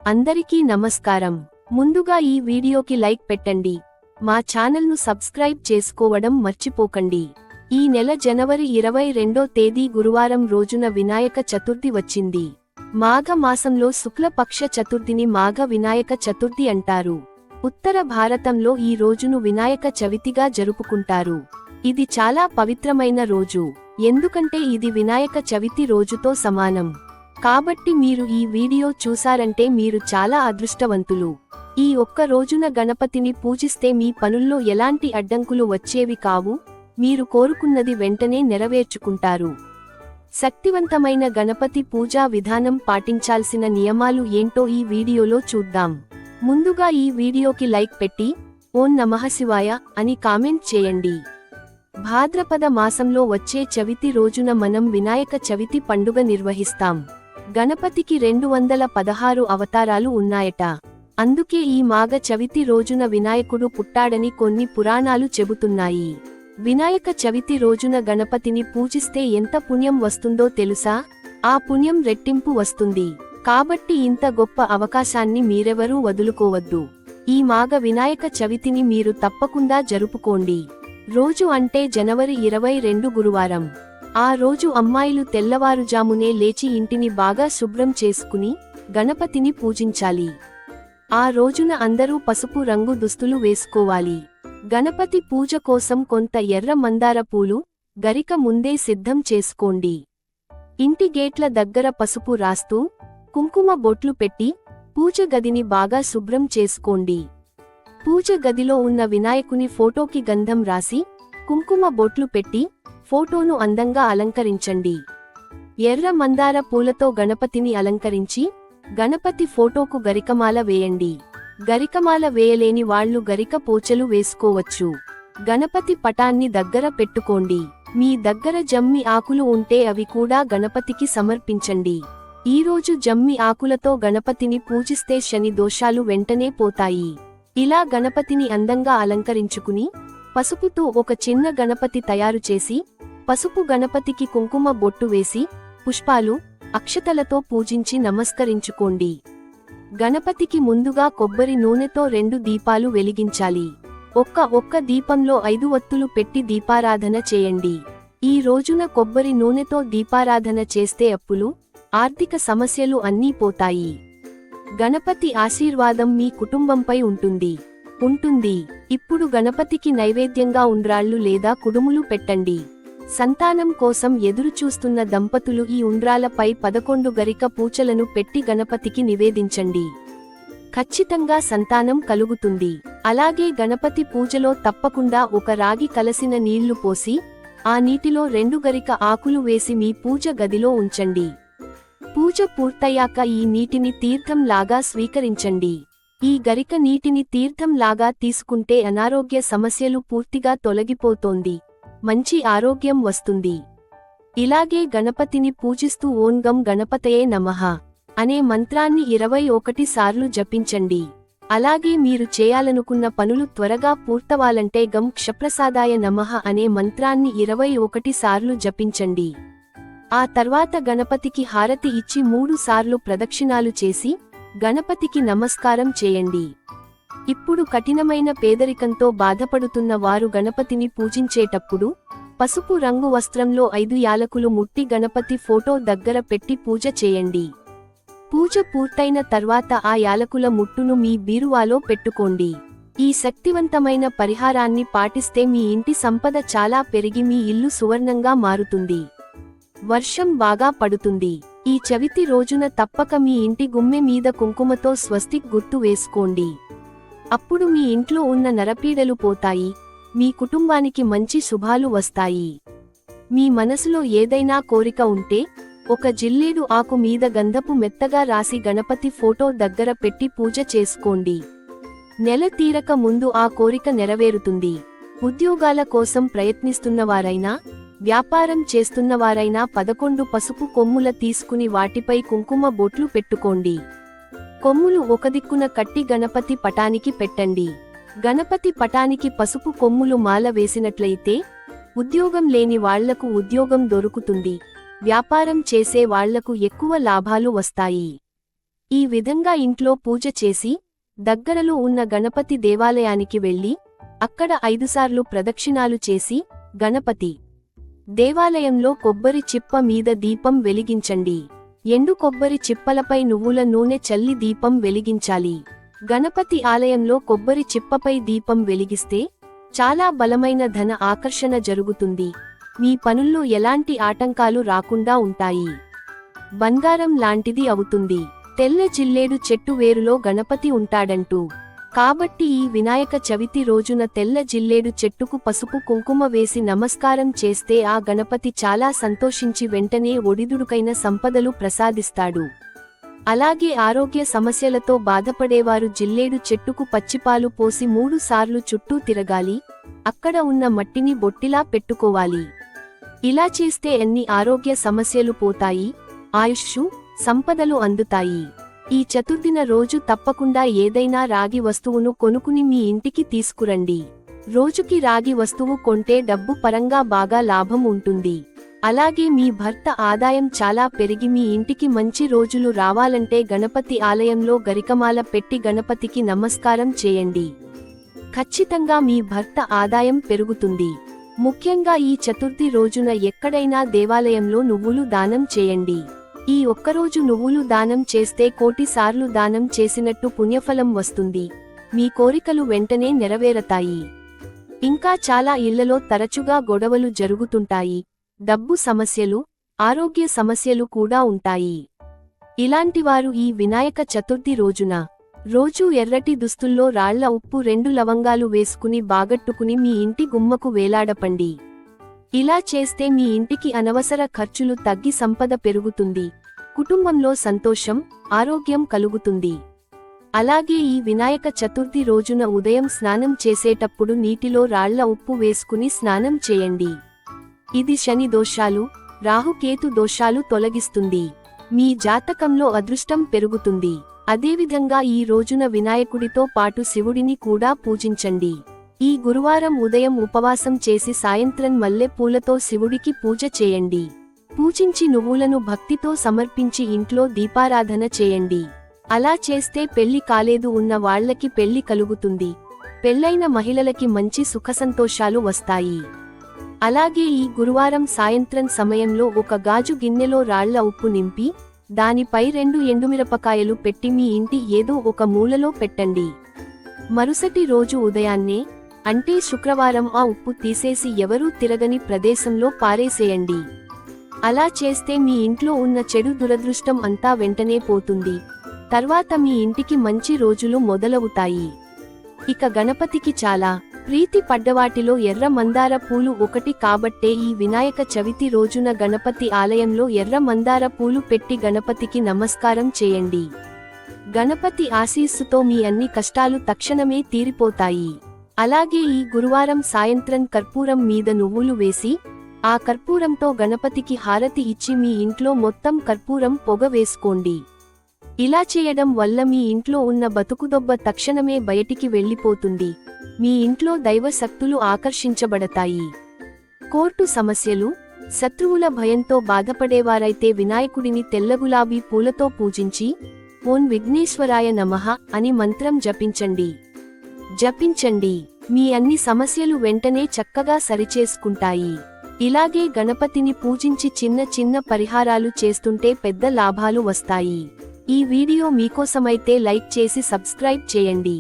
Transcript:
అందరికీ నమస్కారం. ముందుగా ఈ వీడియోకి లైక్ పెట్టండి. మా ఛానల్ను సబ్స్క్రైబ్ చేసుకోవడం మర్చిపోకండి. ఈ నెల జనవరి 22వ తేదీ గురువారం రోజున వినాయక చతుర్థి వచ్చింది. మాఘ మాసంలో శుక్లపక్ష చతుర్థిని మాఘ వినాయక చతుర్థి అంటారు. ఉత్తర భారతంలో ఈ రోజును వినాయక చవితిగా జరుపుకుంటారు. ఇది చాలా పవిత్రమైన రోజు. ఎందుకంటే ఇది వినాయక చవితి రోజుతో సమానం. కాబట్టి మీరు ఈ వీడియో చూసారంటే మీరు చాలా అదృష్టవంతులు. ఈ ఒక్క రోజున గణపతిని పూజిస్తే మీ పనుల్లో ఎలాంటి అడ్డంకులు వచ్చేవి కావు. మీరు కోరుకున్నది వెంటనే నెరవేర్చుకుంటారు. శక్తివంతమైన గణపతి పూజా విధానం పాటించాల్సిన నియమాలు ఏంటో ఈ వీడియోలో చూద్దాం. ముందుగా ఈ వీడియోకి లైక్ పెట్టి ఓం నమః శివాయ అని కామెంట్ చేయండి. భాద్రపద మాసంలో వచ్చే చవితి రోజున మనం వినాయక చవితి పండుగ నిర్వహిస్తాం. గణపతికి 216 అవతారాలు ఉన్నాయట. అందుకే ఈ మాఘ చవితి రోజున వినాయకుడు పుట్టాడని కొన్ని పురాణాలు చెబుతున్నాయి. వినాయక చవితి రోజున గణపతిని పూజిస్తే ఎంత పుణ్యం వస్తుందో తెలుసా? ఆ పుణ్యం రెట్టింపు వస్తుంది. కాబట్టి ఇంత గొప్ప అవకాశాన్ని మీరెవరూ వదులుకోవద్దు. ఈ మాఘ వినాయక చవితిని మీరు తప్పకుండా జరుపుకోండి. రోజు అంటే జనవరి 22 గురువారం. ఆ రోజు అమ్మాయిలు తెల్లవారుజామునే లేచి ఇంటిని బాగా శుభ్రం చేసుకుని గణపతిని పూజించాలి. ఆ రోజున అందరూ పసుపు రంగు దుస్తులు వేసుకోవాలి. గణపతి పూజ కోసం కొంత ఎర్ర మందార పూలు, గరిక ముందే సిద్ధం చేసుకోండి. ఇంటి గేట్ల దగ్గర పసుపు రాస్తూ కుంకుమ బొట్లు పెట్టి పూజ గదిని బాగా శుభ్రం చేసుకోండి. పూజ గదిలో ఉన్న వినాయకుని ఫోటోకి గంధం రాసి కుంకుమ బొట్లు పెట్టి ఫోటోను అందంగా అలంకరించండి. ఎర్ర మందార పూలతో గణపతిని అలంకరించి గణపతి ఫోటోకు గరికమాల వేయండి. గరికమాల వేయలేని వాళ్లు గరిక పోచలు వేసుకోవచ్చు. గణపతి పటాన్ని దగ్గర పెట్టుకోండి. మీ దగ్గర జమ్మి ఆకులు ఉంటే అవి కూడా గణపతికి సమర్పించండి. ఈరోజు జమ్మి ఆకులతో గణపతిని పూజిస్తే శని దోషాలు వెంటనే పోతాయి. ఇలా గణపతిని అందంగా అలంకరించుకుని పసుపుతో ఒక చిన్న గణపతి తయారు చేసి పసుపు గణపతికి కుంకుమ బొట్టు వేసి పుష్పాలు, అక్షతలతో పూజించి నమస్కరించుకోండి. గణపతికి ముందుగా కొబ్బరి నూనెతో 2 దీపాలు వెలిగించాలి. ఒక్క దీపంలో 5 ఒత్తులు పెట్టి దీపారాధన చేయండి. ఈ రోజున కొబ్బరి నూనెతో దీపారాధన చేస్తే అప్పులు, ఆర్థిక సమస్యలు అన్నీ పోతాయి. గణపతి ఆశీర్వాదం మీ కుటుంబంపై ఉంటుంది. ఇప్పుడు గణపతికి నైవేద్యంగా ఉండ్రాళ్ళు లేదా కుడుములు పెట్టండి. సంతానం కోసం ఎదురుచూస్తున్న దంపతులు ఈ ఉండ్రాలపై 11 గరిక పూచలను పెట్టి గణపతికి నివేదించండి. ఖచ్చితంగా సంతానం కలుగుతుంది. అలాగే గణపతి పూజలో తప్పకుండా ఒక రాగి కలసిన నీళ్లు పోసి ఆ నీటిలో 2 గరిక ఆకులు వేసి మీ పూజ గదిలో ఉంచండి. పూజ పూర్తయ్యాక ఈ నీటిని తీర్థంలాగా స్వీకరించండి. ఈ గరిక నీటిని తీర్థంలాగా తీసుకుంటే అనారోగ్య సమస్యలు పూర్తిగా తొలగిపోతోంది. మంచి ఆరోగ్యం వస్తుంది. ఇలాగే గణపతిని పూజిస్తూ ఓం గం గణపతయే నమః అనే మంత్రాన్ని 21 సార్లు జపించండి. అలాగే మీరు చేయాలనుకున్న పనులు త్వరగా పూర్తవాలంటే గం క్షప్రసాదాయ నమః అనే మంత్రాన్ని 21 సార్లు జపించండి. ఆ తర్వాత గణపతికి హారతి ఇచ్చి 3 సార్లు ప్రదక్షిణాలు చేసి గణపతికి నమస్కారం చేయండి. ఇప్పుడు కఠినమైన పేదరికంతో బాధపడుతున్న వారు గణపతిని పూజించేటప్పుడు పసుపు రంగు వస్త్రంలో 5 యాలకులు ముట్టి గణపతి ఫోటో దగ్గర పెట్టి పూజ చేయండి. పూజ పూర్తయిన తర్వాత ఆ యాలకుల ముట్టును మీ బీరువాలో పెట్టుకోండి. ఈ శక్తివంతమైన పరిహారాన్ని పాటిస్తే మీ ఇంటి సంపద చాలా పెరిగి మీ ఇల్లు సువర్ణంగా మారుతుంది. వర్షం బాగా పడుతుంది. ఈ చవితి రోజున తప్పక మీ ఇంటి గుమ్మె మీద కుంకుమతో స్వస్తిక్ గుర్తు వేసుకోండి. అప్పుడు మీ ఇంట్లో ఉన్న నరపీడలు పోతాయి. మీ కుటుంబానికి మంచి శుభాలు వస్తాయి. మీ మనసులో ఏదైనా కోరిక ఉంటే ఒక జిల్లేడు ఆకు మీద గంధపు మెత్తగా రాసి గణపతి ఫోటో దగ్గర పెట్టి పూజ చేసుకోండి. నెల తీరక ముందు ఆ కోరిక నెరవేరుతుంది. ఉద్యోగాల కోసం ప్రయత్నిస్తున్నవారైనా వ్యాపారం చేస్తున్నవారైనా 11 పసుపు కొమ్ముల తీసుకుని వాటిపై కుంకుమ బొట్లు పెట్టుకోండి. కొమ్ములు ఒక దిక్కున కట్టి గణపతి పటానికి పెట్టండి. గణపతి పటానికి పసుపు కొమ్ములు మాల వేసినట్లయితే ఉద్యోగం లేని వాళ్లకు ఉద్యోగం దొరుకుతుంది. వ్యాపారం చేసే వాళ్లకు ఎక్కువ లాభాలు వస్తాయి. ఈ విధంగా ఇంట్లో పూజ చేసి దగ్గరలో ఉన్న గణపతి దేవాలయానికి వెళ్లి అక్కడ 5 సార్లు ప్రదక్షిణాలు చేసి గణపతి దేవాలయంలో కొబ్బరి చిప్ప మీద దీపం వెలిగించండి. ఎండు కొబ్బరి చిప్పలపై నువ్వుల నూనె చల్లి దీపం వెలిగించాలి. గణపతి ఆలయంలో కొబ్బరి చిప్పపై దీపం వెలిగిస్తే చాలా బలమైన ధన ఆకర్షణ జరుగుతుంది. మీ పనుల్లో ఎలాంటి ఆటంకాలు రాకుండా ఉంటాయి. బంగారం లాంటిది అవుతుంది. తెల్ల జిల్లేడు చెట్టు వేరులో గణపతి ఉంటాడంటూ. కాబట్టి ఈ వినాయక చవితి రోజున తెల్ల జిల్లేడు చెట్టుకు పసుపు కుంకుమ వేసి నమస్కారం చేస్తే ఆ గణపతి చాలా సంతోషించి వెంటనే ఒడిదుడుకైన సంపదలు ప్రసాదిస్తాడు. అలాగే ఆరోగ్య సమస్యలతో బాధపడేవారు జిల్లేడు చెట్టుకు పచ్చిపాలు పోసి 3 సార్లు చుట్టూ తిరగాలి. అక్కడ ఉన్న మట్టిని బొట్టిలా పెట్టుకోవాలి. ఇలా చేస్తే అన్ని ఆరోగ్య సమస్యలు పోతాయి. ఆయుష్షు సంపదలు అందుతాయి. ఈ చతుర్దిన రోజు తప్పకుండా ఏదైనా రాగి వస్తువును కొనుక్కుని మీ ఇంటికి తీసుకురండి. రోజుకి రాగి వస్తువు కొంటే డబ్బు పరంగా బాగా లాభం ఉంటుంది. అలాగే మీ భర్త ఆదాయం చాలా పెరిగి మీ ఇంటికి మంచి రోజులు రావాలంటే గణపతి ఆలయంలో గరికమాల పెట్టి గణపతికి నమస్కారం చేయండి. ఖచ్చితంగా మీ భర్త ఆదాయం పెరుగుతుంది. ముఖ్యంగా ఈ చతుర్థి రోజున ఎక్కడైనా దేవాలయంలో నువ్వులు దానం చేయండి. ఈ ఒక్కరోజు నువ్వులు దానం చేస్తే 1,000,000 సార్లు దానం చేసినట్టు పుణ్యఫలం వస్తుంది. మీ కోరికలు వెంటనే నెరవేరతాయి. ఇంకా చాలా ఇళ్లలో తరచుగా గొడవలు జరుగుతుంటాయి. డబ్బు సమస్యలు, ఆరోగ్య సమస్యలు కూడా ఉంటాయి. ఇలాంటివారు ఈ వినాయక చతుర్థి రోజున రోజూ ఎర్రటి దుస్తుల్లో రాళ్ల ఉప్పు 2 లవంగాలు వేసుకుని బాగట్టుకుని మీ ఇంటి గుమ్మకు వేలాడపండి. ఇలా చేస్తే మీ ఇంటికి అనవసర ఖర్చులు తగ్గి సంపద పెరుగుతుంది. కుటుంబంలో సంతోషం, ఆరోగ్యం కలుగుతుంది. అలాగే ఈ వినాయక చతుర్థి రోజున ఉదయం స్నానం చేసేటప్పుడు నీటిలో రాళ్ల ఉప్పు వేసుకుని స్నానం చేయండి. ఇది శని దోషాలు, రాహుకేతు దోషాలు తొలగిస్తుంది. మీ జాతకంలో అదృష్టం పెరుగుతుంది. అదేవిధంగా ఈ రోజున వినాయకుడితో పాటు శివుడిని కూడా పూజించండి. ఈ గురువారం ఉదయం ఉపవాసం చేసి సాయంత్రం మల్లె పూలతో శివుడికి పూజ చేయండి. పూజించి నువ్వులను భక్తితో సమర్పించి ఇంట్లో దీపారాధన చేయండి. అలా చేస్తే పెళ్లి కాలేదు ఉన్న వాళ్లకి పెళ్లి కలుగుతుంది. పెళ్లైన మహిళలకి మంచి సుఖసంతోషాలు వస్తాయి. అలాగే ఈ గురువారం సాయంత్రం సమయంలో ఒక గాజు గిన్నెలో రాళ్ల ఉప్పు నింపి దానిపై 2 ఎండుమిరపకాయలు పెట్టి మీ ఇంటి ఏదో ఒక మూలలో పెట్టండి. మరుసటి రోజు ఉదయాన్నే అంటే శుక్రవారం ఆ ఉప్పు తీసేసి ఎవరూ తిరగని ప్రదేశంలో పారేసేయండి. అలా చేస్తే మీ ఇంట్లో ఉన్న చెడు దురదృష్టం అంతా వెంటనే పోతుంది. తర్వాత మీ ఇంటికి మంచి రోజులు మొదలవుతాయి. ఇక గణపతికి చాలా ప్రీతి పడ్డవాటిలో ఎర్ర మందార పూలు ఒకటి కాబట్టే ఈ వినాయక చవితి రోజున గణపతి ఆలయంలో ఎర్ర మందార పూలు పెట్టి గణపతికి నమస్కారం చేయండి. గణపతి ఆశీస్సుతో మీ అన్ని కష్టాలు తక్షణమే తీరిపోతాయి. అలాగే ఈ గురువారం సాయంత్రం కర్పూరం మీద నువ్వులు వేసి ఆ కర్పూరంతో గణపతికి హారతి ఇచ్చి మీ ఇంట్లో మొత్తం కర్పూరం పొగ వేసుకోండి. ఇలా చేయడం వల్ల మీ ఇంట్లో ఉన్న బతుకుదొబ్బ తక్షణమే బయటికి వెళ్లిపోతుంది. మీ ఇంట్లో దైవ శక్తులు ఆకర్షించబడతాయి. కోర్టు సమస్యలు, శత్రువుల భయంతో బాధపడేవారైతే వినాయకుడిని తెల్లగులాబీ పూలతో పూజించి ఓం విఘ్నేశ్వరాయ నమః అని మంత్రం జపించండి. మీ అన్ని సమస్యలు వెంటనే చక్కగా సరిచేసుకుంటాయి. ఇలాగే గణపతిని పూజించి చిన్న చిన్న పరిహారాలు చేస్తుంటే పెద్ద లాభాలు వస్తాయి. ఈ వీడియో మీకోసమైతే లైక్ చేసి సబ్స్క్రైబ్ చేయండి.